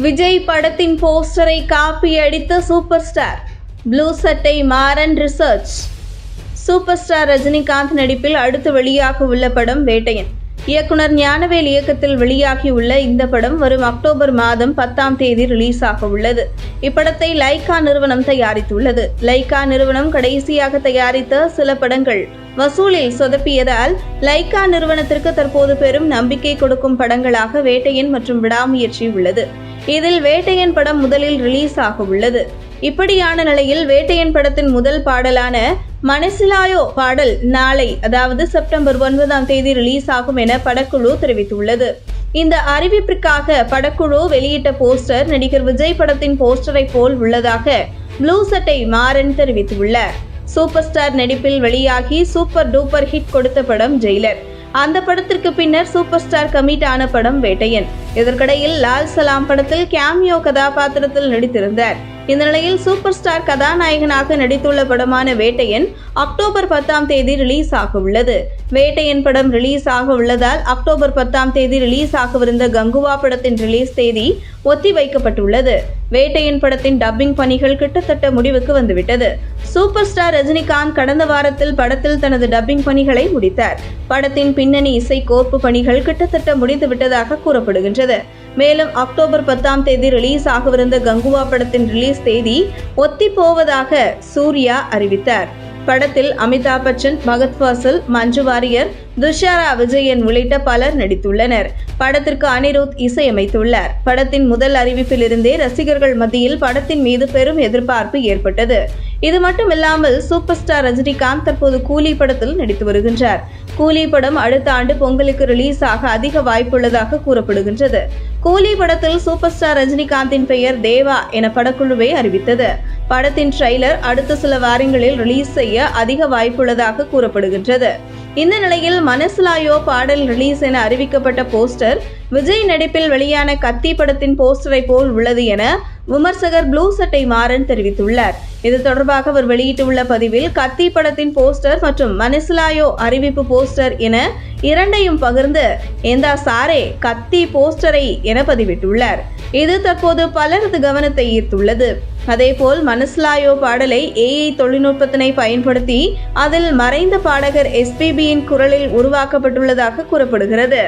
விஜய் படத்தின் போஸ்டரை காப்பி அடித்த சூப்பர் ஸ்டார். ப்ளூ சட்டை Maran research. Super star Rajinikanth நடிப்பில் அடுத்து வெளியாக உள்ள படம் வேட்டையன். இயக்குனர் ஞானவேல் இயக்கத்தில் வெளியாகியுள்ள இந்த படம் வரும் அக்டோபர் மாதம் 10ஆம் தேதி ரிலீஸ் ஆக உள்ளது. இப்படத்தை லைகா நிறுவனம் தயாரித்துள்ளது. லைகா நிறுவனம் கடைசியாக தயாரித்த சில படங்கள் வசூலில் சொதப்பியதால் லைகா நிறுவனத்திற்கு தற்போது பெரும் நம்பிக்கை கொடுக்கும் படங்களாக வேட்டையன் மற்றும் விடாமுயற்சி உள்ளது. இதில் வேட்டையன் படம் முதலில் ரிலீஸ் ஆக உள்ளது. இப்படியான நிலையில் வேட்டையன் படத்தின் முதல் பாடலான மனசிலாயோ பாடல் நாளை, அதாவது செப்டம்பர் 9ஆம் தேதி ரிலீஸ் ஆகும் என படக்குழு தெரிவித்துள்ளது. இந்த அறிவிப்பிற்காக படக்குழு வெளியிட்ட போஸ்டர் நடிகர் விஜய் படத்தின் போஸ்டரை போல் உள்ளதாக ப்ளூ சட்டை மாறன் தெரிவித்துள்ளார். சூப்பர் ஸ்டார் நடிப்பில் வெளியாகி சூப்பர் டூப்பர் ஹிட் கொடுத்த படம் ஜெயிலர். அந்த படத்திற்கு பின்னர் சூப்பர் ஸ்டார் கமிட் ஆன படம் வேட்டையன். இதற்கிடையில் லால் சலாம் படத்தில் கேமியோ கதாபாத்திரத்தில் நடித்திருந்தார். இந்த நிலையில் சூப்பர் ஸ்டார் கதாநாயகனாக நடித்துள்ள படமான வேட்டையன் அக்டோபர் 10ஆம் தேதி ரிலீஸ் ஆக உள்ளது. வேட்டையன் படம் ரிலீஸ் ஆக உள்ளதால் அக்டோபர் 10ஆம் தேதி ரிலீஸ் ஆகவிருந்த கங்குவா படத்தின் ரிலீஸ் தேதி ஒத்தி வைக்கப்பட்டுள்ளது. வேட்டையன் படத்தின் டப்பிங் பணிகள் கிட்டத்தட்ட முடிவுக்கு வந்துவிட்டது. சூப்பர் ஸ்டார் ரஜினிகாந்த் கடந்த வாரத்தில் படத்தில் தனது டப்பிங் பணிகளை முடித்தார். படத்தின் பின்னணி இசை கோர்ப்பு பணிகள் கிட்டத்தட்ட முடிந்து விட்டதாக கூறப்படுகின்றது. மேலும் அக்டோபர் 10ஆம் தேதி ரிலீஸ் ஆகவிருந்த கங்குவா படத்தின் ரிலீஸ் தேதி ஒத்தி போவதாக சூர்யா அறிவித்தார். படத்தில் அமிதாப் பச்சன், பகத் ஃபாசில், மஞ்சு வாரியர், துஷாரா விஜயன் உள்ளிட்ட பலர் நடித்துள்ளனர். படத்திற்கு அனிருத் இசையமைத்துள்ளார். படத்தின் முதல் அறிவிப்பிலிருந்தே ரசிகர்கள் மத்தியில் படத்தின் மீது பெரும் எதிர்பார்ப்பு ஏற்பட்டது. இது மட்டுமில்லாமல் சூப்பர் ஸ்டார் ரஜினிகாந்த் தற்போது கூலி படத்தில் நடித்து வருகின்றார். கூலி படம் அடுத்த ஆண்டு பொங்கலுக்கு ரிலீஸ் ஆக அதிக வாய்ப்புள்ளதாக கூறப்படுகின்றது. கூலி படத்தில் சூப்பர் ஸ்டார் ரஜினிகாந்தின் பெயர் தேவா என படக்குழுவை அறிவித்தது. படத்தின் ட்ரெய்லர் அடுத்த சில வாரங்களில் ரிலீஸ் செய்ய அதிக வாய்ப்புள்ளதாக கூறப்படுகின்றது. இந்த நிலையில் மனசிலாயோ பாடல் ரிலீஸ் என அறிவிக்கப்பட்ட போஸ்டர் விஜய் நடிப்பில் வெளியான கத்தி படத்தின் போஸ்டரை போல் உள்ளது என விமர்சகர் ப்ளூ சட்டை மாறன் தெரிவித்துள்ளார். இது தொடர்பாக அவர் வெளியிட்டுள்ள பதிவில் கத்தி படத்தின் போஸ்டர் மற்றும் மனசிலாயோ அறிவிப்பு போஸ்டர் என இரண்டையும் பகிர்ந்து எந்தா சாரே கத்தி போஸ்டரை என பதிவிட்டுள்ளார். இது தற்போது பலரது கவனத்தை ஈர்த்துள்ளது. அதேபோல் மனசிலாயோ பாடலை AI தொழில்நுட்பத்தினை பயன்படுத்தி அதில் மறைந்த பாடகர் SPBயின் குரலில் உருவாக்கப்பட்டுள்ளதாக கூறப்படுகிறது.